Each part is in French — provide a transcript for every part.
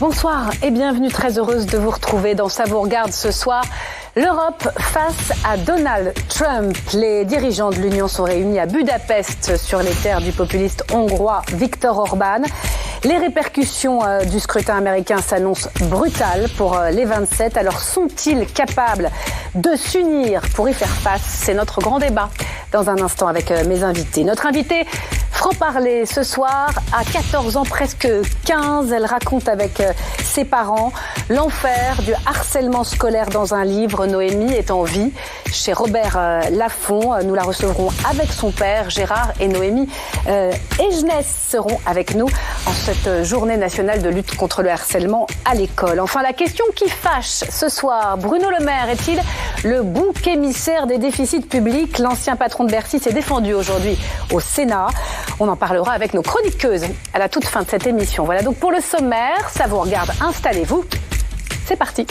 Bonsoir et bienvenue, très heureuse de vous retrouver dans Ça vous regarde ce soir. L'Europe face à Donald Trump. Les dirigeants de l'Union sont réunis à Budapest sur les terres du populiste hongrois Viktor Orban. Les répercussions du scrutin américain s'annoncent brutales pour les 27. Alors sont-ils capables de s'unir pour y faire face? C'est notre grand débat dans un instant avec mes invités. Notre invitée franc-parler ce soir, à 14 ans, presque 15, elle raconte avec ses parents l'enfer du harcèlement scolaire dans un livre. Noémie est en vie chez Robert Laffont. Nous la recevrons avec son père, Gérard, et Noémie Egenès seront avec nous en cette journée nationale de lutte contre le harcèlement à l'école. Enfin, la question qui fâche ce soir, Bruno Le Maire est-il le bouc émissaire des déficits publics? L'ancien patron de Bercy s'est défendu aujourd'hui au Sénat. On en parlera avec nos chroniqueuses à la toute fin de cette émission. Voilà donc pour le sommaire. Ça vous regarde, installez-vous. C'est parti.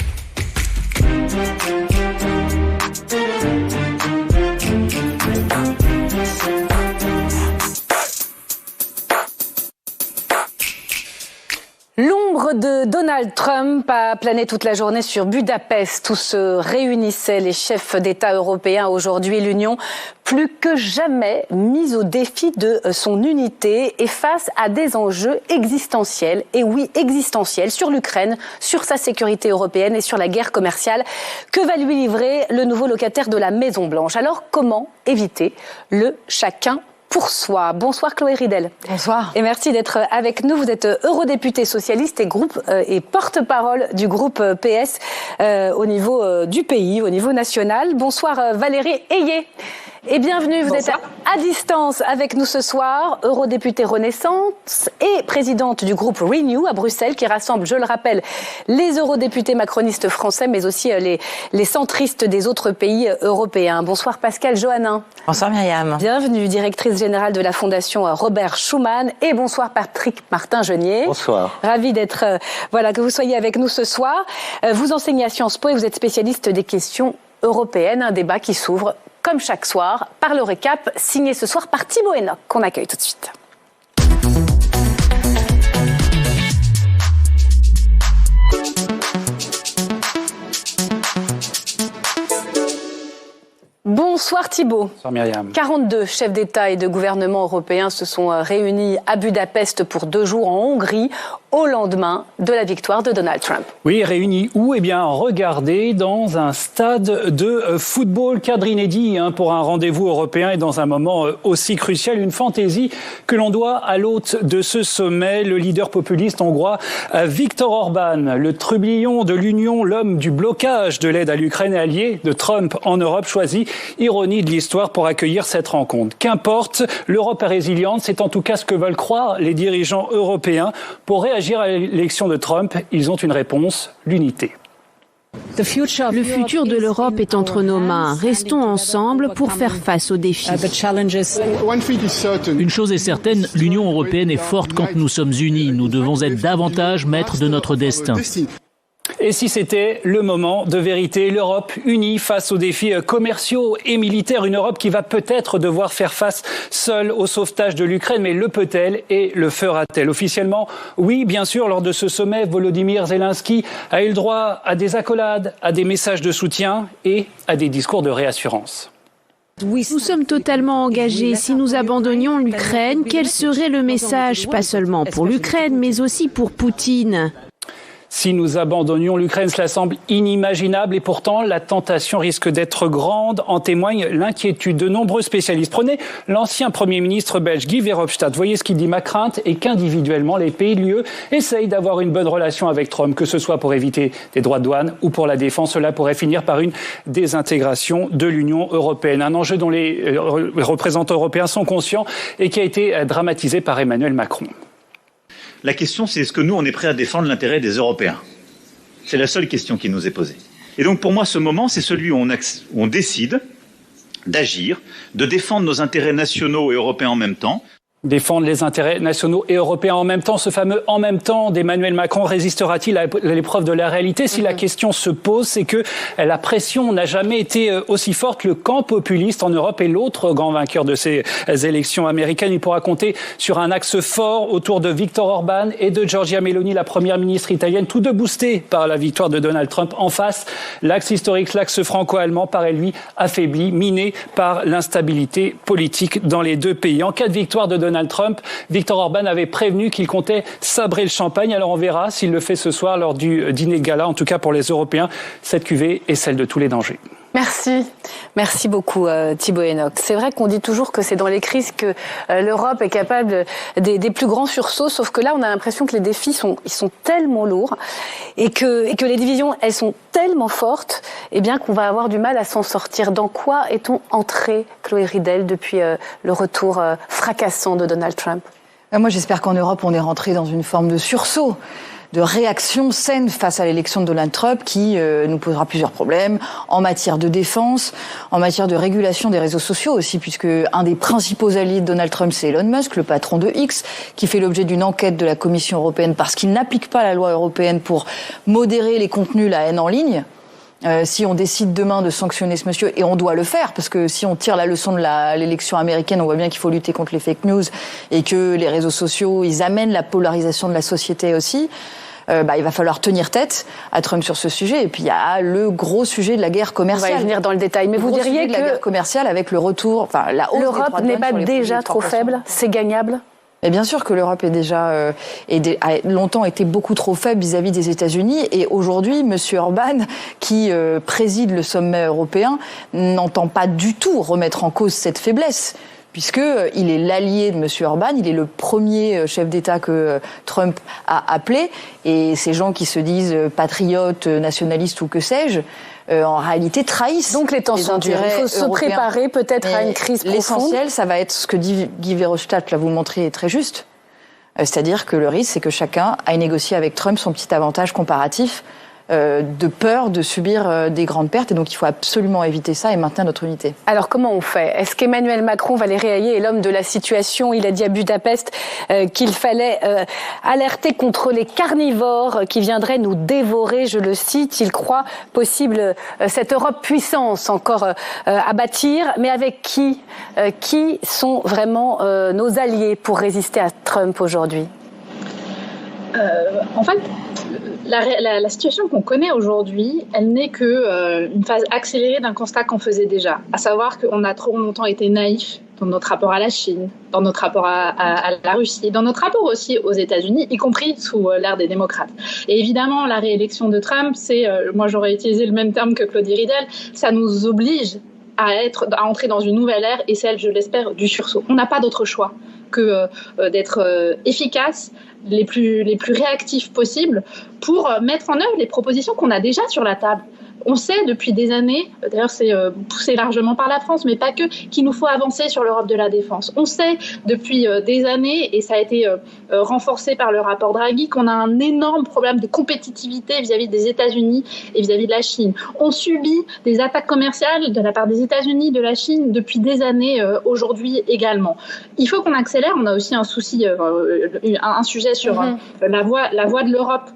L'ombre de Donald Trump a plané toute la journée sur Budapest où se réunissaient les chefs d'État européens. Aujourd'hui, l'Union, plus que jamais, mise au défi de son unité et face à des enjeux existentiels, et oui, existentiels, sur l'Ukraine, sur sa sécurité européenne et sur la guerre commerciale que va lui livrer le nouveau locataire de la Maison-Blanche. Alors, comment éviter le chacun pour soi? Bonsoir Chloé Ridel. Bonsoir. Et merci d'être avec nous. Vous êtes eurodéputée socialiste et porte-parole du groupe PS au niveau du pays, au niveau national. Bonsoir Valérie Ayé. Et bienvenue, vous êtes à distance avec nous ce soir, eurodéputée Renaissance et présidente du groupe Renew à Bruxelles, qui rassemble, je le rappelle, les eurodéputés macronistes français, mais aussi les centristes des autres pays européens. Bonsoir Pascal Johannin. Bonsoir Myriam. Bienvenue, directrice générale de la Fondation Robert Schuman. Et bonsoir Patrick Martin-Genier. Bonsoir. Ravi d'être, que vous soyez avec nous ce soir. Vous enseignez à Sciences Po et vous êtes spécialiste des questions européennes, un débat qui s'ouvre comme chaque soir, par le récap signé ce soir par Thibaut Enoch, qu'on accueille tout de suite. Bonsoir Thibaut. Bonsoir Myriam. 42 chefs d'État et de gouvernement européens se sont réunis à Budapest pour 2 jours en Hongrie, au lendemain de la victoire de Donald Trump. Oui, réunis où? Eh bien, regardez, dans un stade de football, cadre inédit pour un rendez-vous européen et dans un moment aussi crucial, une fantaisie que l'on doit à l'hôte de ce sommet, le leader populiste hongrois Viktor Orban, le trublion de l'Union, l'homme du blocage de l'aide à l'Ukraine, allié de Trump en Europe, choisi, ironie de l'histoire, pour accueillir cette rencontre. Qu'importe, l'Europe est résiliente, c'est en tout cas ce que veulent croire les dirigeants européens. Pour réagir à l'élection de Trump, ils ont une réponse, l'unité. Le futur de l'Europe est entre nos mains. Restons ensemble pour faire face aux défis. Une chose est certaine, l'Union européenne est forte quand nous sommes unis. Nous devons être davantage maîtres de notre destin. Et si c'était le moment de vérité, l'Europe unie face aux défis commerciaux et militaires, une Europe qui va peut-être devoir faire face seule au sauvetage de l'Ukraine, mais le peut-elle et le fera-t-elle? Officiellement, oui, bien sûr, lors de ce sommet, Volodymyr Zelensky a eu le droit à des accolades, à des messages de soutien et à des discours de réassurance. Nous sommes totalement engagés. Si nous abandonnions l'Ukraine, quel serait le message, pas seulement pour l'Ukraine, mais aussi pour Poutine ? Si nous abandonnions l'Ukraine, cela semble inimaginable et pourtant la tentation risque d'être grande. En témoigne l'inquiétude de nombreux spécialistes. Prenez l'ancien Premier ministre belge Guy Verhofstadt. Voyez ce qu'il dit: ma crainte est qu'individuellement les pays de l'UE essayent d'avoir une bonne relation avec Trump, que ce soit pour éviter des droits de douane ou pour la défense. Cela pourrait finir par une désintégration de l'Union européenne. Un enjeu dont les représentants européens sont conscients et qui a été dramatisé par Emmanuel Macron. La question, c'est est-ce que nous, on est prêt à défendre l'intérêt des Européens? C'est la seule question qui nous est posée. Et donc, pour moi, ce moment, c'est celui où on décide d'agir, de défendre nos intérêts nationaux et européens en même temps. Défendre les intérêts nationaux et européens en même temps. Ce fameux « en même temps » d'Emmanuel Macron résistera-t-il à l'épreuve de la réalité? Si la question se pose, c'est que la pression n'a jamais été aussi forte. Le camp populiste en Europe est l'autre grand vainqueur de ces élections américaines. Il pourra compter sur un axe fort autour de Viktor Orban et de Giorgia Meloni, la première ministre italienne, tous deux boostés par la victoire de Donald Trump. En face, l'axe historique, l'axe franco-allemand, paraît lui affaibli, miné par l'instabilité politique dans les deux pays. En cas de victoire de Donald Trump, Viktor Orban avait prévenu qu'il comptait sabrer le champagne. Alors on verra s'il le fait ce soir lors du dîner gala. En tout cas pour les Européens, cette cuvée est celle de tous les dangers. Merci beaucoup Thibaut Hénoch. C'est vrai qu'on dit toujours que c'est dans les crises que l'Europe est capable des plus grands sursauts, sauf que là on a l'impression que les défis sont tellement lourds et que les divisions elles sont tellement fortes, et bien qu'on va avoir du mal à s'en sortir. Dans quoi est-on entré, Chloé Ridel, depuis le retour fracassant de Donald Trump? Moi j'espère qu'en Europe on est rentré dans une forme de sursaut, de réaction saine face à l'élection de Donald Trump qui nous posera plusieurs problèmes en matière de défense, en matière de régulation des réseaux sociaux aussi, puisque un des principaux alliés de Donald Trump, c'est Elon Musk, le patron de X, qui fait l'objet d'une enquête de la Commission européenne parce qu'il n'applique pas la loi européenne pour modérer les contenus, la haine en ligne. Si on décide demain de sanctionner ce monsieur, et on doit le faire, parce que si on tire la leçon de l'élection américaine, on voit bien qu'il faut lutter contre les fake news et que les réseaux sociaux, ils amènent la polarisation de la société aussi. Il va falloir tenir tête à Trump sur ce sujet. Et puis il y a le gros sujet de la guerre commerciale. On va y venir dans le détail. Mais vous diriez que la guerre commerciale avec le retour, la hausse l'Europe n'est pas déjà trop faible, c'est gagnable? Mais bien sûr que l'Europe a longtemps été beaucoup trop faible vis-à-vis des États-Unis, et aujourd'hui, M. Orban, qui préside le sommet européen, n'entend pas du tout remettre en cause cette faiblesse, puisqu'il est l'allié de M. Orban, il est le premier chef d'État que Trump a appelé, et ces gens qui se disent patriotes, nationalistes ou que sais-je, en réalité trahissent. Donc les temps sont durs. Il faut se préparer peut-être à une crise profonde. L'essentiel, ça va être ce que dit Guy Verhofstadt, là vous montrez, est très juste. C'est-à-dire que le risque, c'est que chacun aille négocier avec Trump son petit avantage comparatif de peur de subir des grandes pertes. Et donc il faut absolument éviter ça et maintenir notre unité. Alors comment on fait? Est-ce qu'Emmanuel Macron, Valérie Hayé, est l'homme de la situation? Il a dit à Budapest qu'il fallait alerter contre les carnivores qui viendraient nous dévorer, je le cite. Il croit possible cette Europe puissance encore à bâtir, mais avec qui? Qui sont vraiment nos alliés pour résister à Trump aujourd'hui? En fait, la situation qu'on connaît aujourd'hui, elle n'est qu'une phase accélérée d'un constat qu'on faisait déjà, à savoir qu'on a trop longtemps été naïfs dans notre rapport à la Chine, dans notre rapport à la Russie, dans notre rapport aussi aux États-Unis, y compris sous l'ère des démocrates. Et évidemment, la réélection de Trump, moi j'aurais utilisé le même terme que Claudie Ridel, ça nous oblige à entrer dans une nouvelle ère, et celle, je l'espère, du sursaut. On n'a pas d'autre choix que d'être efficace, les plus réactifs possibles pour mettre en œuvre les propositions qu'on a déjà sur la table. On sait depuis des années, d'ailleurs c'est poussé largement par la France, mais pas que, qu'il nous faut avancer sur l'Europe de la défense. On sait depuis des années, et ça a été renforcé par le rapport Draghi, qu'on a un énorme problème de compétitivité vis-à-vis des États-Unis et vis-à-vis de la Chine. On subit des attaques commerciales de la part des États-Unis, de la Chine, depuis des années aujourd'hui également. Il faut qu'on accélère. On a aussi un souci, un sujet sur la voie de l'Europe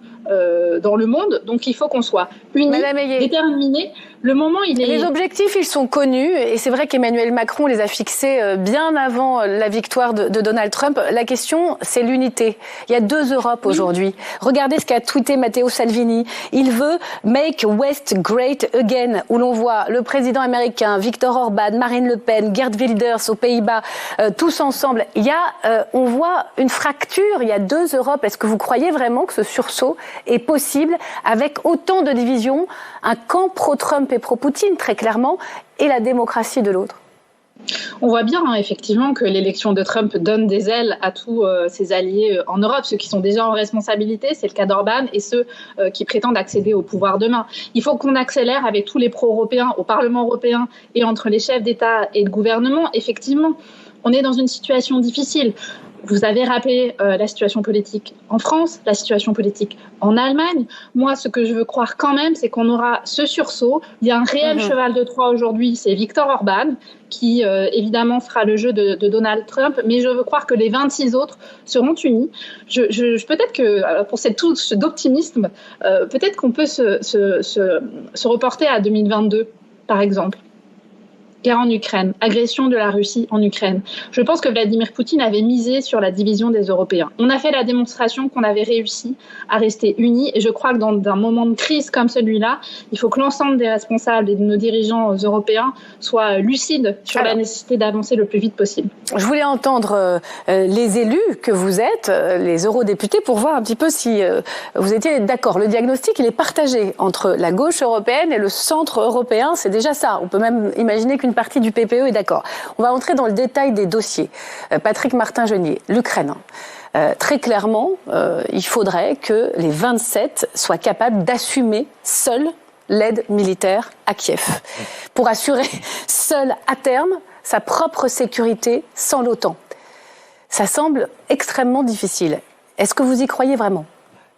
dans le monde, donc il faut qu'on soit unis, déterminés. Le moment, Les objectifs, ils sont connus, et c'est vrai qu'Emmanuel Macron les a fixés bien avant la victoire de Donald Trump. La question, c'est l'unité. Il y a deux Europes aujourd'hui. Regardez ce qu'a tweeté Matteo Salvini. Il veut « Make West Great Again », où l'on voit le président américain, Viktor Orban, Marine Le Pen, Geert Wilders aux Pays-Bas, tous ensemble. On voit une fracture, il y a deux Europes. Est-ce que vous croyez vraiment que ce sursaut est possible avec autant de divisions, un camp pro-Trump et pro-Poutine, très clairement, et la démocratie de l'autre? On voit bien effectivement que l'élection de Trump donne des ailes à tous ses alliés en Europe, ceux qui sont déjà en responsabilité, c'est le cas d'Orban, et ceux qui prétendent accéder au pouvoir demain. Il faut qu'on accélère avec tous les pro-européens au Parlement européen et entre les chefs d'État et de gouvernement. Effectivement, on est dans une situation difficile. Vous avez rappelé la situation politique en France, la situation politique en Allemagne. Moi, ce que je veux croire quand même, c'est qu'on aura ce sursaut. Il y a un réel cheval de Troie aujourd'hui, c'est Viktor Orban, qui évidemment fera le jeu de Donald Trump, mais je veux croire que les 26 autres seront unis. Peut-être que, pour cette touche d'optimisme, peut-être qu'on peut se reporter à 2022, par exemple. Guerre en Ukraine, agression de la Russie en Ukraine. Je pense que Vladimir Poutine avait misé sur la division des Européens. On a fait la démonstration qu'on avait réussi à rester unis et je crois que dans un moment de crise comme celui-là, il faut que l'ensemble des responsables et de nos dirigeants européens soient lucides sur la nécessité d'avancer le plus vite possible. Je voulais entendre les élus que vous êtes, les eurodéputés, pour voir un petit peu si vous étiez d'accord. Le diagnostic, il est partagé entre la gauche européenne et le centre européen. C'est déjà ça. On peut même imaginer qu'une partie du PPE est d'accord. On va entrer dans le détail des dossiers. Patrick Martin-Genier, l'Ukraine. Très clairement, il faudrait que les 27 soient capables d'assumer seuls l'aide militaire à Kiev, pour assurer seul à terme sa propre sécurité sans l'OTAN. Ça semble extrêmement difficile. Est-ce que vous y croyez vraiment ?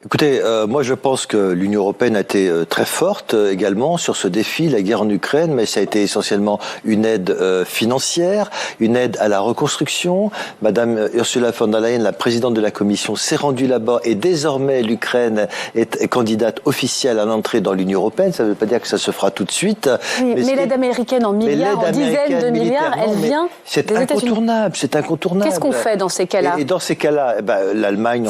Écoutez, moi je pense que l'Union européenne a été très forte également sur ce défi, la guerre en Ukraine, mais ça a été essentiellement une aide financière, une aide à la reconstruction. Madame Ursula von der Leyen, la présidente de la Commission, s'est rendue là-bas et désormais l'Ukraine est candidate officielle à l'entrée dans l'Union européenne. Ça ne veut pas dire que ça se fera tout de suite. Oui, mais l'aide américaine en milliards, en dizaines de milliards, elle vient c'est incontournable, c'est incontournable. Qu'est-ce qu'on fait dans ces cas-là ? Et dans ces cas-là, l'Allemagne,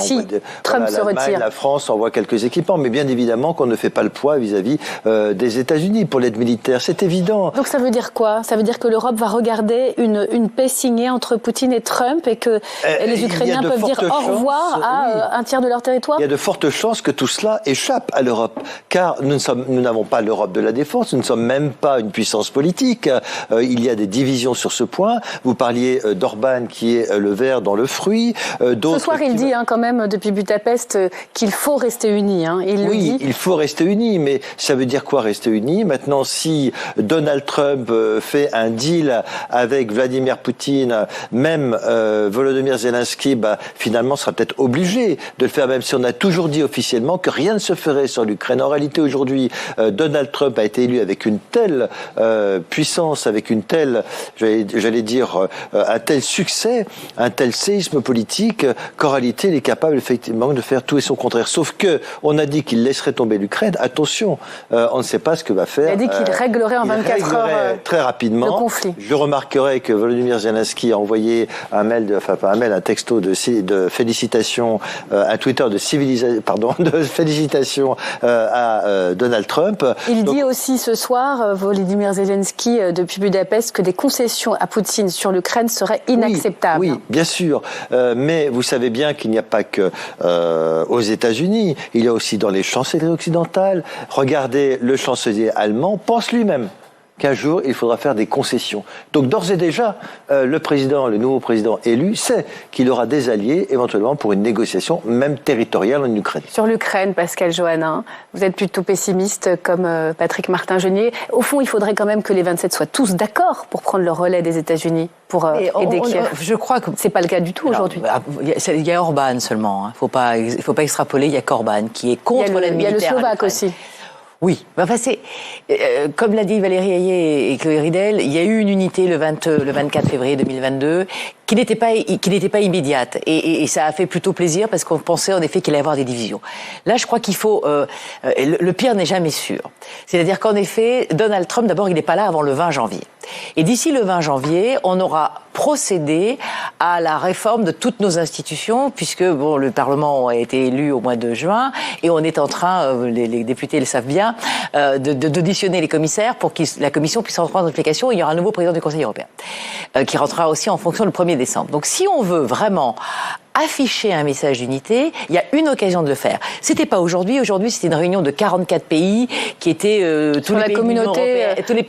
Trump se retire. La France envoie quelques équipements, mais bien évidemment qu'on ne fait pas le poids vis-à-vis des États-Unis pour l'aide militaire, c'est évident. Donc ça veut dire quoi ? Ça veut dire que l'Europe va regarder une paix signée entre Poutine et Trump et que les Ukrainiens peuvent dire au revoir à un tiers de leur territoire ? Il y a de fortes chances que tout cela échappe à l'Europe, car nous n'avons pas l'Europe de la défense, nous ne sommes même pas une puissance politique. Il y a des divisions sur ce point. Vous parliez d'Orban qui est le ver dans le fruit. Ce soir, il dit quand même depuis Budapest qu'il faut rester unis. Il faut rester unis, mais ça veut dire quoi rester unis ? Maintenant, si Donald Trump fait un deal avec Vladimir Poutine, même Volodymyr Zelensky, finalement, sera peut-être obligé de le faire, même si on a toujours dit officiellement que rien ne se ferait sur l'Ukraine. En réalité, aujourd'hui, Donald Trump a été élu avec une telle puissance, avec une telle, j'allais dire, un tel succès, un tel séisme politique, qu'en réalité, il est capable effectivement de faire tout et son contraire. Sauf que on a dit qu'il laisserait tomber l'Ukraine. Attention, on ne sait pas ce que va faire. Il a dit qu'il réglerait en 24 heures très rapidement le conflit. Je remarquerai que Volodymyr Zelensky a envoyé un texto de félicitations, un Twitter de félicitations à Donald Trump. Il dit aussi ce soir, Volodymyr Zelensky, depuis Budapest, que des concessions à Poutine sur l'Ukraine seraient inacceptables. Oui, bien sûr. Mais vous savez bien qu'il n'y a pas que aux États-Unis, il y a aussi dans les chancelleries occidentales. Regardez, le chancelier allemand pense lui-même qu'un jour, il faudra faire des concessions. Donc, d'ores et déjà, le nouveau président élu sait qu'il aura des alliés, éventuellement, pour une négociation, même territoriale en Ukraine. Sur l'Ukraine, Pascal Johannin, vous êtes plutôt pessimiste comme Patrick Martin-Genier. Au fond, il faudrait quand même que les 27 soient tous d'accord pour prendre le relais des États-Unis, pour aider Kiev. Je crois que c'est pas le cas du tout aujourd'hui. Il y a Orban seulement. Il faut pas extrapoler. Il y a qu'Orban qui est contre l'aide militaire. Il y a le Slovaque aussi. Oui, comme l'a dit Valérie Hayet et Chloé Ridel, il y a eu une unité le 24 février 2022 qui n'était pas immédiate et ça a fait plutôt plaisir parce qu'on pensait en effet qu'il allait y avoir des divisions. Là, je crois qu'il faut le pire n'est jamais sûr. C'est-à-dire qu'en effet, Donald Trump d'abord, il n'est pas là avant le 20 janvier. Et d'ici le 20 janvier, on aura procédé à la réforme de toutes nos institutions puisque le Parlement a été élu au mois de juin et on est en train, les députés le savent bien, d'auditionner les commissaires pour que la Commission puisse rentrer en application. Il y aura un nouveau président du Conseil européen qui rentrera aussi en fonction le 1er décembre. Donc si on veut vraiment afficher un message d'unité, il y a une occasion de le faire. C'était pas aujourd'hui. Aujourd'hui, c'était une réunion de 44 pays qui étaient tous les pays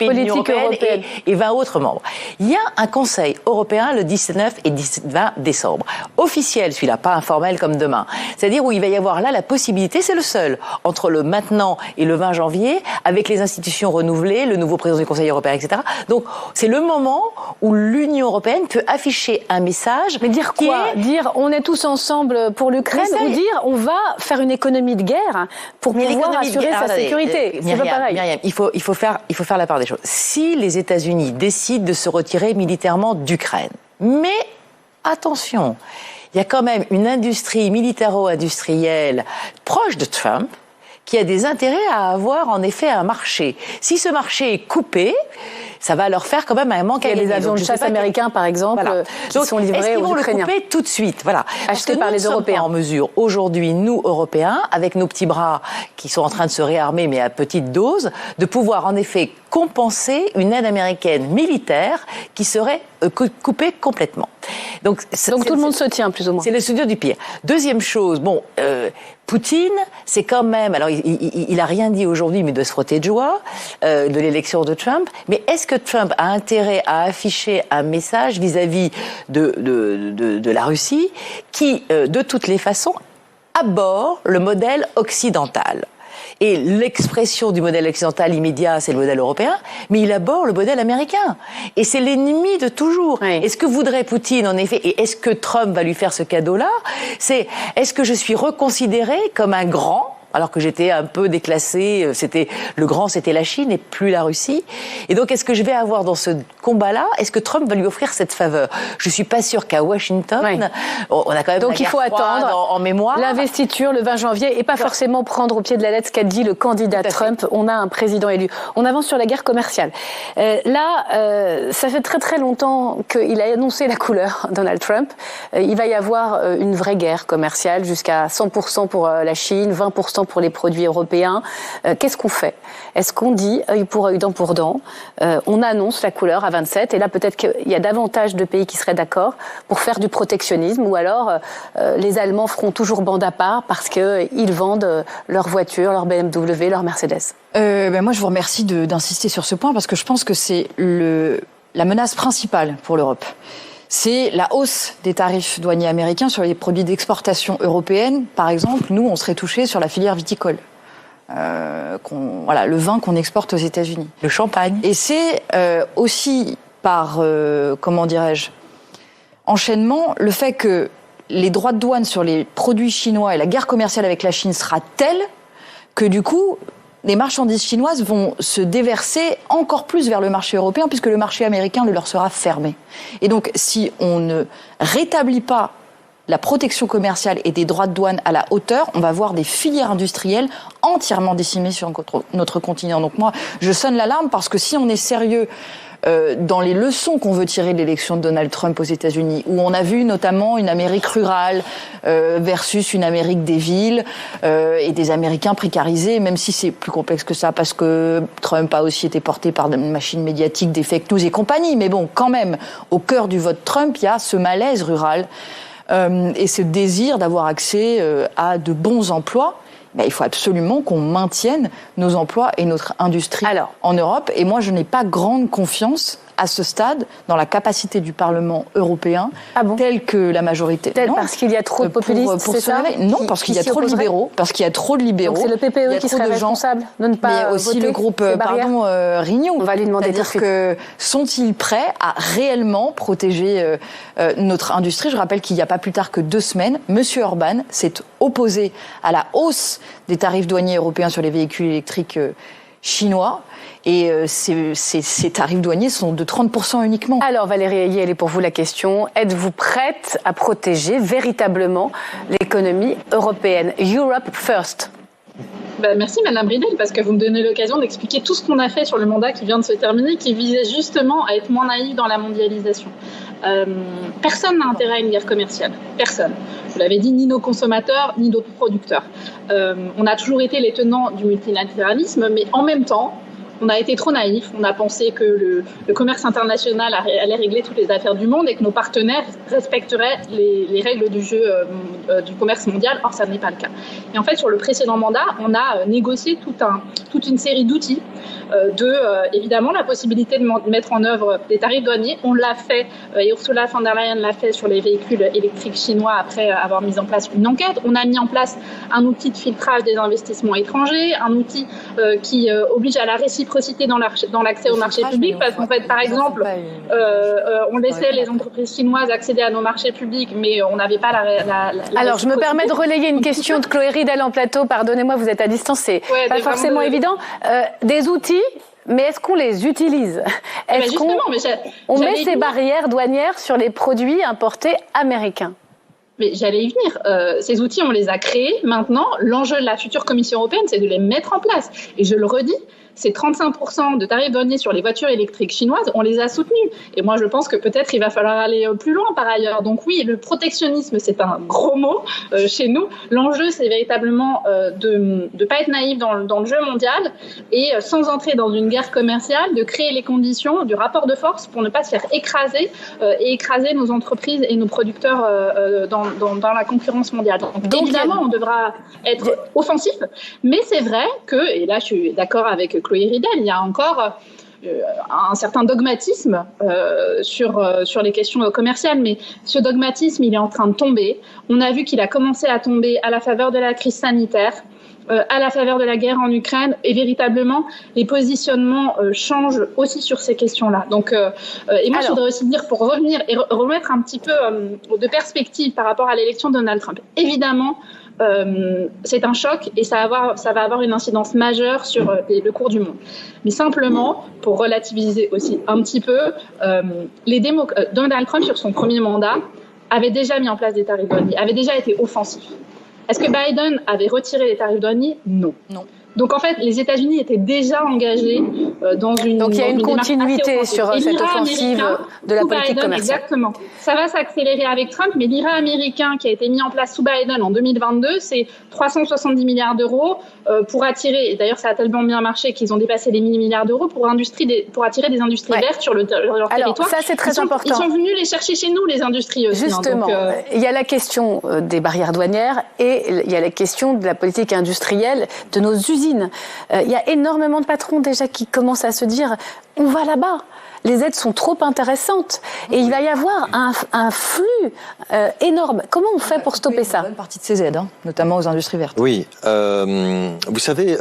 de l'Union européenne et 20 autres membres. Il y a un Conseil européen le 19 et 20 décembre. Officiel, celui-là, pas informel comme demain. C'est-à-dire où il va y avoir là la possibilité, c'est le seul, entre le maintenant et le 20 janvier, avec les institutions renouvelées, le nouveau président du Conseil européen, etc. Donc, c'est le moment où l'Union européenne peut afficher un message. Mais dire quoi? Dire on est tous ensemble pour l'Ukraine ou dire on va faire une économie de guerre pour pouvoir assurer sa sécurité? C'est pas pareil. Myriam, il faut faire la part des choses. Si les États-Unis décident de se retirer militairement d'Ukraine, mais attention, il y a quand même une industrie militaro-industrielle proche de Trump qui a des intérêts à avoir en effet un marché. Si ce marché est coupé, ça va leur faire quand même un manque à gagner. Il y a des avions de chasse américains, par exemple, qui sont livrés aux Ukrainiens. Est-ce qu'ils vont le couper tout de suite? Voilà. Achetés par les Européens. En mesure, aujourd'hui, nous, Européens, avec nos petits bras qui sont en train de se réarmer, mais à petite dose, de pouvoir en effet compenser une aide américaine militaire qui serait coupée complètement. Donc tout le monde se tient, plus ou moins. C'est le studio du pire. Deuxième chose, Poutine, c'est quand même, alors il a rien dit aujourd'hui, mais il doit se frotter de joie de l'élection de Trump. Mais est-ce que Trump a intérêt à afficher un message vis-à-vis de la Russie qui, de toutes les façons, aborde le modèle occidental? Et l'expression du modèle occidental immédiat, c'est le modèle européen, mais il aborde le modèle américain. Et c'est l'ennemi de toujours. Oui. Est-ce que voudrait Poutine, en effet, et est-ce que Trump va lui faire ce cadeau-là? Est-ce que je suis reconsidéré comme un grand, alors que j'étais un peu déclassée, le grand c'était la Chine et plus la Russie. Et donc est-ce que je vais avoir dans ce combat-là, est-ce que Trump va lui offrir cette faveur? Je suis pas sûre qu'à Washington, on a quand même donc il faut attendre en mémoire l'investiture le 20 janvier et pas forcément prendre au pied de la lettre ce qu'a dit le candidat Trump. On a un président élu. On avance sur la guerre commerciale. Ça fait très très longtemps qu'il a annoncé la couleur, Donald Trump. Il va y avoir une vraie guerre commerciale jusqu'à 100% pour la Chine, 20% pour les produits européens. Qu'est-ce qu'on fait? Est-ce qu'on dit œil pour œil, dent pour dent? On annonce la couleur à 27 et là peut-être qu'il y a davantage de pays qui seraient d'accord pour faire du protectionnisme ou alors les Allemands feront toujours bande à part parce qu'ils vendent leurs voitures, leur BMW, leur Mercedes. Moi je vous remercie d'insister sur ce point parce que je pense que c'est la menace principale pour l'Europe. C'est la hausse des tarifs douaniers américains sur les produits d'exportation européenne. Par exemple, nous, on serait touchés sur la filière viticole. Le vin qu'on exporte aux États-Unis. Le champagne. Et c'est aussi par, enchaînement, le fait que les droits de douane sur les produits chinois et la guerre commerciale avec la Chine sera telle que du coup, les marchandises chinoises vont se déverser encore plus vers le marché européen puisque le marché américain leur sera fermé. Et donc, si on ne rétablit pas la protection commerciale et des droits de douane à la hauteur, on va voir des filières industrielles entièrement décimées sur notre continent. Donc moi, je sonne l'alarme parce que si on est sérieux dans les leçons qu'on veut tirer de l'élection de Donald Trump aux États-Unis, où on a vu notamment une Amérique rurale versus une Amérique des villes et des Américains précarisés, même si c'est plus complexe que ça, parce que Trump a aussi été porté par une machine médiatique, des fake news et compagnie. Mais bon, quand même, au cœur du vote Trump, il y a ce malaise rural et ce désir d'avoir accès à de bons emplois. Il faut absolument qu'on maintienne nos emplois et notre industrie en Europe. Et moi, je n'ai pas grande confiance à ce stade dans la capacité du Parlement européen, telle que la majorité. Parce qu'il y a trop de populistes, c'est ça? Non, parce qu'il y a trop de libéraux. Parce qu'il y a trop de libéraux. Donc c'est le PPE qui serait responsable de ne pas voter. Mais aussi le groupe, Renew. On va lui demander. C'est-à-dire que sont-ils prêts à réellement protéger notre industrie? Je rappelle qu'il n'y a pas plus tard que 2 semaines, M. Orban s'est opposé à la hausse des tarifs douaniers européens sur les véhicules électriques chinois. Et ces tarifs douaniers sont de 30% uniquement. Alors Valérie Ayé, elle est pour vous la question. Êtes-vous prête à protéger véritablement l'économie européenne? Europe first. Merci Madame Bridel, parce que vous me donnez l'occasion d'expliquer tout ce qu'on a fait sur le mandat qui vient de se terminer, qui visait justement à être moins naïf dans la mondialisation. Personne n'a intérêt à une guerre commerciale. Personne. Je l'avais dit, ni nos consommateurs, ni d'autres producteurs. On a toujours été les tenants du multilatéralisme, mais en même temps, On a été trop naïfs, on a pensé que le commerce international allait régler toutes les affaires du monde et que nos partenaires respecteraient les règles du jeu du commerce mondial. Or, ça n'est pas le cas. Et en fait, sur le précédent mandat, on a négocié toute une série d'outils évidemment, la possibilité de mettre en œuvre des tarifs douaniers. On l'a fait, et Ursula von der Leyen l'a fait sur les véhicules électriques chinois après avoir mis en place une enquête. On a mis en place un outil de filtrage des investissements étrangers, un outil qui oblige à la réciprocité dans l'accès au marché public, parce qu'en fait, par exemple, on laissait les entreprises chinoises accéder à nos marchés publics, mais on n'avait pas la Alors, je me permets de relayer une question de Chloé Ridel en plateau. Pardonnez-moi, vous êtes à distance, c'est pas forcément évident. Des outils, mais est-ce qu'on les utilise? Est-ce qu'on met ces barrières douanières sur les produits importés américains? Mais j'allais y venir. Ces outils, on les a créés. Maintenant, l'enjeu de la future Commission européenne, c'est de les mettre en place. Et je le redis, ces 35% de tarifs douaniers sur les voitures électriques chinoises, on les a soutenus. Et moi, je pense que peut-être il va falloir aller plus loin par ailleurs. Donc oui, le protectionnisme, c'est un gros mot chez nous. L'enjeu, c'est véritablement de ne pas être naïf dans le jeu mondial et sans entrer dans une guerre commerciale, de créer les conditions du rapport de force pour ne pas se faire écraser et écraser nos entreprises et nos producteurs dans la concurrence mondiale. Donc évidemment, on devra être offensif, mais c'est vrai que, et là je suis d'accord avec Chloé Ridel, il y a encore un certain dogmatisme sur les questions commerciales, mais ce dogmatisme, il est en train de tomber. On a vu qu'il a commencé à tomber à la faveur de la crise sanitaire, à la faveur de la guerre en Ukraine, et véritablement, les positionnements changent aussi sur ces questions-là. Donc, et moi, je voudrais aussi dire, pour revenir et remettre un petit peu de perspective par rapport à l'élection de Donald Trump. Évidemment, c'est un choc et ça va avoir une incidence majeure sur le cours du monde. Mais simplement, pour relativiser aussi un petit peu, Donald Trump, sur son premier mandat, avait déjà mis en place des tarifs douaniers, avait déjà été offensif. Est-ce que Biden avait retiré les tarifs douaniers? Non. Donc en fait, les États-Unis étaient déjà engagés dans une. Donc il y a une continuité sur cette offensive de la politique commerciale. Exactement. Ça va s'accélérer avec Trump, mais l'IRA américain qui a été mis en place sous Biden en 2022, c'est 370 milliards d'euros pour attirer. Et d'ailleurs, ça a tellement bien marché qu'ils ont dépassé les 1000 milliards d'euros pour attirer des industries vertes sur leur territoire. Ça, c'est très important. Ils sont venus les chercher chez nous, les industries aussi. Justement, il y a la question des barrières douanières et il y a la question de la politique industrielle de nos usines. Il y a énormément de patrons déjà qui commencent à se dire on va là-bas. Les aides sont trop intéressantes et il va y avoir un flux énorme. Comment on fait pour stopper ça? Une bonne partie de ces aides, notamment aux industries vertes. Oui, vous savez,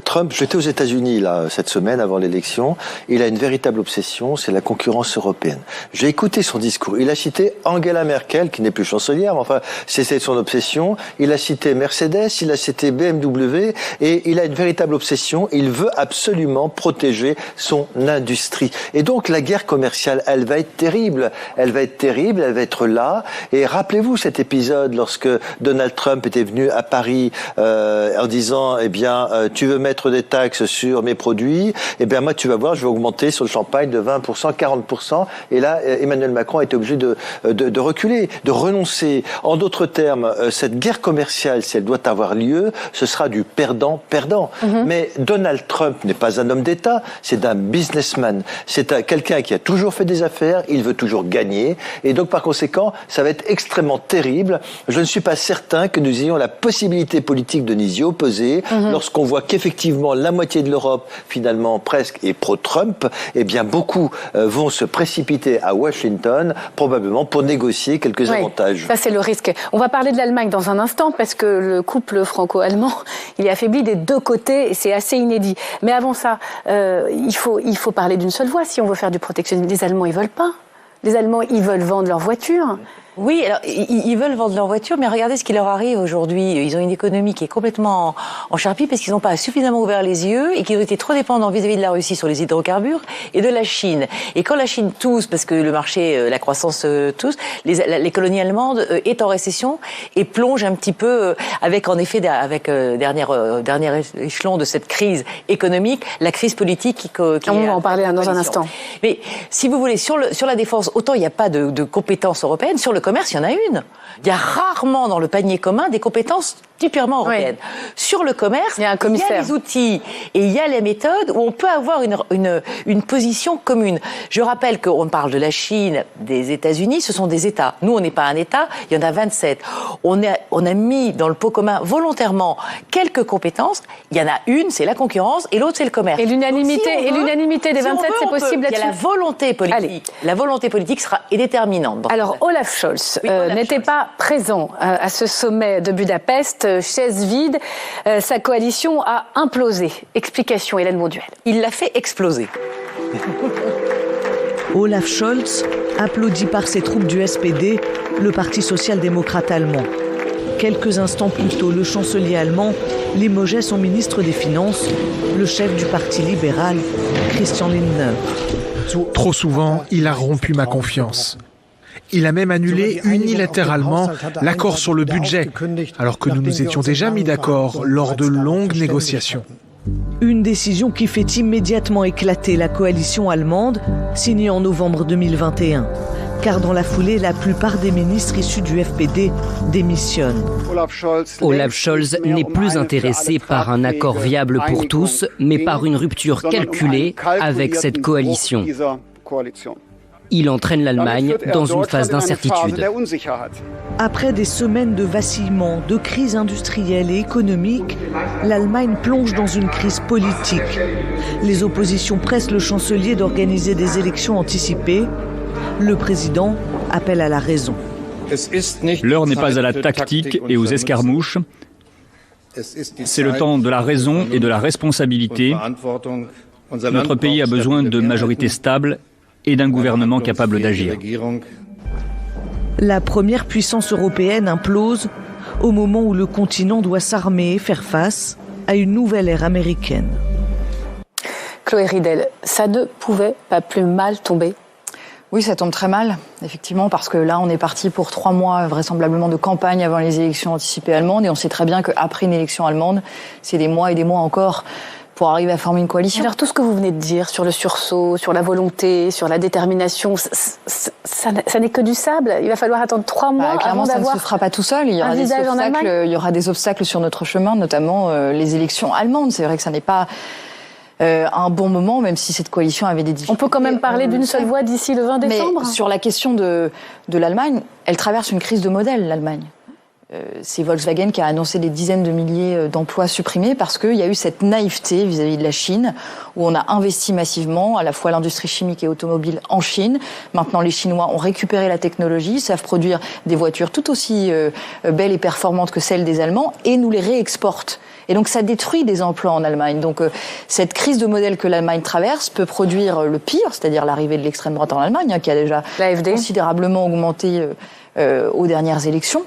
Trump, j'étais aux États-Unis là cette semaine avant l'élection. Il a une véritable obsession, c'est la concurrence européenne. J'ai écouté son discours. Il a cité Angela Merkel, qui n'est plus chancelière, mais enfin c'est son obsession. Il a cité Mercedes, il a cité BMW, et il a une véritable obsession. Il veut absolument protéger son industrie. Et donc la guerre commerciale, elle va être terrible. Elle va être terrible, elle va être là. Et rappelez-vous cet épisode lorsque Donald Trump était venu à Paris en disant, eh bien, tu veux mettre des taxes sur mes produits, eh bien moi tu vas voir, je vais augmenter sur le champagne de 20%, 40%. Et là, Emmanuel Macron a été obligé de reculer, de renoncer. En d'autres termes, cette guerre commerciale, si elle doit avoir lieu, ce sera du perdant-perdant. Mais Donald Trump n'est pas un homme d'État, c'est un businessman. C'est quelqu'un qui a toujours fait des affaires, il veut toujours gagner, et donc par conséquent, ça va être extrêmement terrible. Je ne suis pas certain que nous ayons la possibilité politique de nous y opposer, lorsqu'on voit qu'effectivement la moitié de l'Europe, finalement presque, est pro-Trump, eh bien beaucoup vont se précipiter à Washington, probablement pour négocier quelques avantages. Ça c'est le risque. On va parler de l'Allemagne dans un instant, parce que le couple franco-allemand, il est affaibli des deux côtés, et c'est assez inédit. Mais avant ça, il faut parler d'une seule voix si on veut faire du protectionnisme. Les Allemands, ils veulent pas. Les Allemands, ils veulent vendre leurs voitures. Oui, alors ils veulent vendre leur voiture, mais regardez ce qui leur arrive aujourd'hui. Ils ont une économie qui est complètement en charpie parce qu'ils n'ont pas suffisamment ouvert les yeux et qu'ils ont été trop dépendants vis-à-vis de la Russie sur les hydrocarbures et de la Chine. Et quand la Chine tousse, parce que le marché, la croissance tousse, les colonies allemandes est en récession et plonge un petit peu avec, en effet, dernier échelon de cette crise économique, la crise politique on va en parler dans un instant. Mais si vous voulez, sur la défense, autant il n'y a pas de compétences européennes, sur le commerce, il y en a une. Il y a rarement dans le panier commun des compétences purement européennes. Oui. Sur le commerce, il y a les outils et il y a les méthodes où on peut avoir une position commune. Je rappelle qu'on parle de la Chine, des États-Unis, ce sont des États. Nous, on n'est pas un État, il y en a 27. On a mis dans le pot commun volontairement quelques compétences. Il y en a une, c'est la concurrence, et l'autre, c'est le commerce. Et l'unanimité des 27, c'est possible là-dessus. Il y a la volonté politique. Allez. La volonté politique est déterminante. Alors, Olaf Scholz n'était pas présent à ce sommet de Budapest. Chaise vide, sa coalition a implosé. Explication, Hélène Bonduel. Il l'a fait exploser. Olaf Scholz, applaudi par ses troupes du SPD, le Parti social-démocrate allemand. Quelques instants plus tôt, le chancelier allemand limogeait son ministre des Finances, le chef du Parti libéral, Christian Lindner. Trop souvent, il a rompu ma confiance. Il a même annulé unilatéralement l'accord sur le budget, alors que nous nous étions déjà mis d'accord lors de longues négociations. Une décision qui fait immédiatement éclater la coalition allemande, signée en novembre 2021. Car dans la foulée, la plupart des ministres issus du FPD démissionnent. Olaf Scholz n'est plus intéressé par un accord viable pour tous, mais par une rupture calculée avec cette coalition. Il entraîne l'Allemagne dans une phase d'incertitude. Après des semaines de vacillements, de crise industrielle et économique, l'Allemagne plonge dans une crise politique. Les oppositions pressent le chancelier d'organiser des élections anticipées. Le président appelle à la raison. L'heure n'est pas à la tactique et aux escarmouches. C'est le temps de la raison et de la responsabilité. Notre pays a besoin de majorités stables et d'un gouvernement capable d'agir. La première puissance européenne implose au moment où le continent doit s'armer et faire face à une nouvelle ère américaine. Chloé Ridel, ça ne pouvait pas plus mal tomber. Oui, ça tombe très mal, effectivement, parce que là, on est parti pour 3 mois, vraisemblablement, de campagne avant les élections anticipées allemandes, et on sait très bien qu'après une élection allemande, c'est des mois et des mois encore pour arriver à former une coalition. Alors tout ce que vous venez de dire sur le sursaut, sur la volonté, sur la détermination, ça n'est que du sable. Il va falloir attendre 3 mois clairement, avant d'avoir ça ne se fera pas tout seul. Il y aura des obstacles sur notre chemin, notamment les élections allemandes. C'est vrai que ça n'est pas un bon moment, même si cette coalition avait des difficultés. On peut quand même parler d'une seule voix d'ici le 20 décembre. Mais sur la question de l'Allemagne, elle traverse une crise de modèle, l'Allemagne. C'est Volkswagen qui a annoncé des dizaines de milliers d'emplois supprimés parce qu'il y a eu cette naïveté vis-à-vis de la Chine, où on a investi massivement, à la fois l'industrie chimique et automobile en Chine. Maintenant, les Chinois ont récupéré la technologie, savent produire des voitures tout aussi belles et performantes que celles des Allemands, et nous les réexportent. Et donc ça détruit des emplois en Allemagne. Donc cette crise de modèle que l'Allemagne traverse peut produire le pire, c'est-à-dire l'arrivée de l'extrême droite en Allemagne, qui a déjà considérablement augmenté aux dernières élections.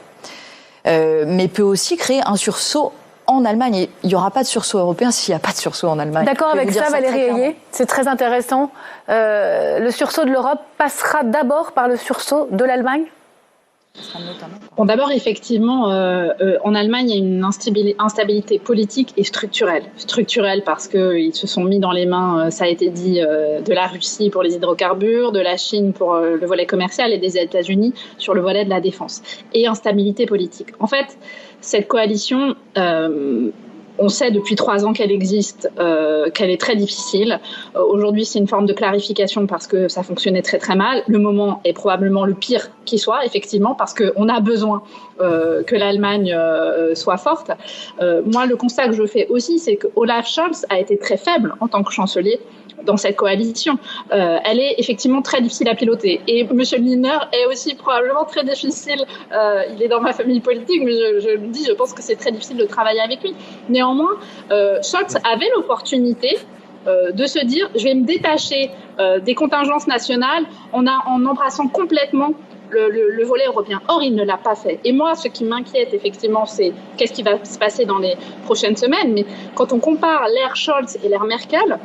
Mais peut aussi créer un sursaut en Allemagne. Et il n'y aura pas de sursaut européen s'il n'y a pas de sursaut en Allemagne. D'accord avec ça, Valérie Ayé. C'est très intéressant. Le sursaut de l'Europe passera d'abord par le sursaut de l'Allemagne ? Bon, d'abord, effectivement, en Allemagne, il y a une instabilité politique et structurelle. Structurelle parce qu'ils se sont mis dans les mains, ça a été dit, de la Russie pour les hydrocarbures, de la Chine pour le volet commercial et des États-Unis sur le volet de la défense. Et instabilité politique. En fait, cette coalition... on sait depuis 3 ans qu'elle existe, qu'elle est très difficile. Aujourd'hui, c'est une forme de clarification parce que ça fonctionnait très très mal. Le moment est probablement le pire qui soit, effectivement, parce qu'on a besoin que l'Allemagne soit forte. Moi, le constat que je fais aussi, c'est que Olaf Scholz a été très faible en tant que chancelier dans cette coalition. Elle est effectivement très difficile à piloter. Et M. Lindner est aussi probablement très difficile. Il est dans ma famille politique, mais je le dis, je pense que c'est très difficile de travailler avec lui. Néanmoins, Scholz avait l'opportunité de se dire « je vais me détacher des contingences nationales en embrassant complètement le volet européen ». Or, il ne l'a pas fait. Et moi, ce qui m'inquiète, effectivement, c'est qu'est-ce qui va se passer dans les prochaines semaines. Mais quand on compare l'ère Scholz et l'ère Merkel,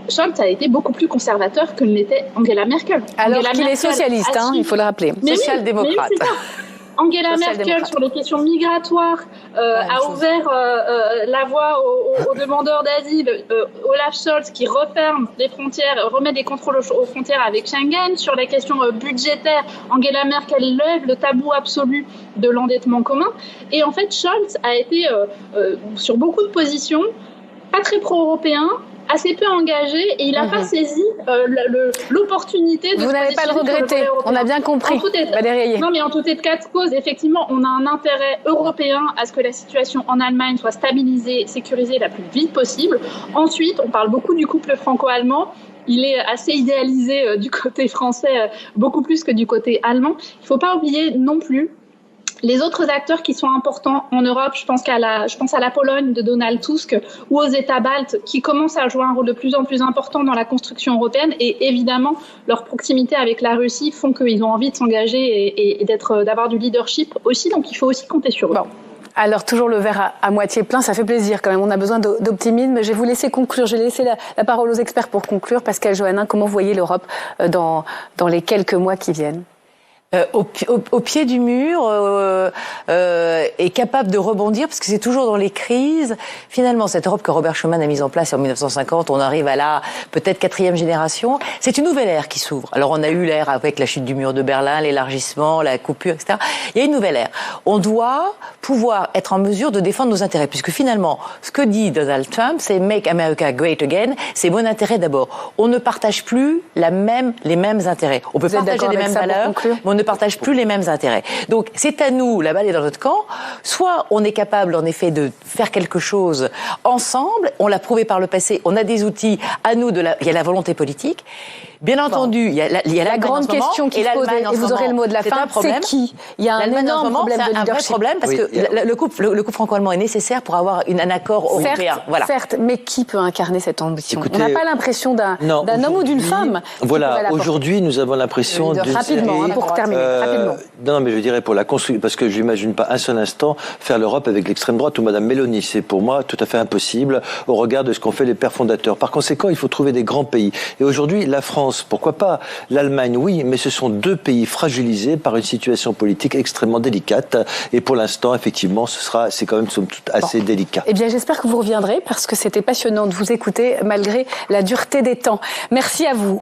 Scholz a été beaucoup plus conservateur que l'était Angela Merkel. Alors qu'il est socialiste, il faut le rappeler. Social-démocrate. Angela Merkel, sur les questions migratoires, a ouvert la voie aux demandeurs d'asile, Olaf Scholz qui referme les frontières, remet des contrôles aux frontières avec Schengen. Sur les questions budgétaires, Angela Merkel lève le tabou absolu de l'endettement commun. Et en fait, Scholz a été sur beaucoup de positions pas très pro-européen, assez peu engagé, et il n'a pas saisi l'opportunité de... Vous n'allez pas le regretter, on a bien compris, Valérie Ayé. Non, mais en tout état de cause, effectivement, on a un intérêt européen à ce que la situation en Allemagne soit stabilisée, sécurisée la plus vite possible. Ensuite, on parle beaucoup du couple franco-allemand. Il est assez idéalisé du côté français, beaucoup plus que du côté allemand. Il ne faut pas oublier non plus les autres acteurs qui sont importants en Europe. Je pense à la Pologne de Donald Tusk ou aux États baltes qui commencent à jouer un rôle de plus en plus important dans la construction européenne, et évidemment leur proximité avec la Russie font qu'ils ont envie de s'engager et d'avoir du leadership aussi, donc il faut aussi compter sur eux. Bon. Alors, toujours le verre à moitié plein, ça fait plaisir quand même. On a besoin d'optimisme. Je vais vous laisser conclure. Je vais laisser la parole aux experts pour conclure. Pascal Joannin, comment vous voyez l'Europe dans les quelques mois qui viennent ? Au pied du mur, est capable de rebondir, parce que c'est toujours dans les crises. Finalement, cette Europe que Robert Schuman a mise en place en 1950, on arrive à la peut-être 4e génération. C'est une nouvelle ère qui s'ouvre. Alors on a eu l'ère avec la chute du mur de Berlin, l'élargissement, la coupure, etc. Il y a une nouvelle ère. On doit pouvoir être en mesure de défendre nos intérêts, puisque finalement, ce que dit Donald Trump, c'est « Make America Great Again », c'est mon intérêt d'abord. On ne partage plus les mêmes intérêts. On peut partager les mêmes valeurs, mais on ne partage plus les mêmes intérêts. Donc, c'est à nous, la balle est dans notre camp. Soit on est capable, en effet, de faire quelque chose ensemble. On l'a prouvé par le passé. On a des outils. À nous, il y a la volonté politique. Bien entendu, il y a la grande question qui se pose, et vous aurez le mot de la fin, c'est qui ? Il y a un énorme problème de leadership. C'est un vrai problème, parce que le couple franco-allemand est nécessaire pour avoir un accord européen. Certes, mais qui peut incarner cette ambition ? Écoutez, on n'a pas l'impression d'un homme ou d'une femme. Voilà, aujourd'hui, nous avons l'impression d'une rapidement, pour terminer, rapidement. Non, mais je dirais pour la construire, parce que je n'imagine pas un seul instant faire l'Europe avec l'extrême droite ou Madame Meloni. C'est pour moi tout à fait impossible au regard de ce qu'ont fait les pères fondateurs. Par conséquent, il faut trouver des grands pays. Et aujourd'hui, la France, pourquoi pas ? L'Allemagne, oui, mais ce sont deux pays fragilisés par une situation politique extrêmement délicate. Et pour l'instant, effectivement, c'est quand même somme toute assez délicat. Eh bien, j'espère que vous reviendrez, parce que c'était passionnant de vous écouter malgré la dureté des temps. Merci à vous.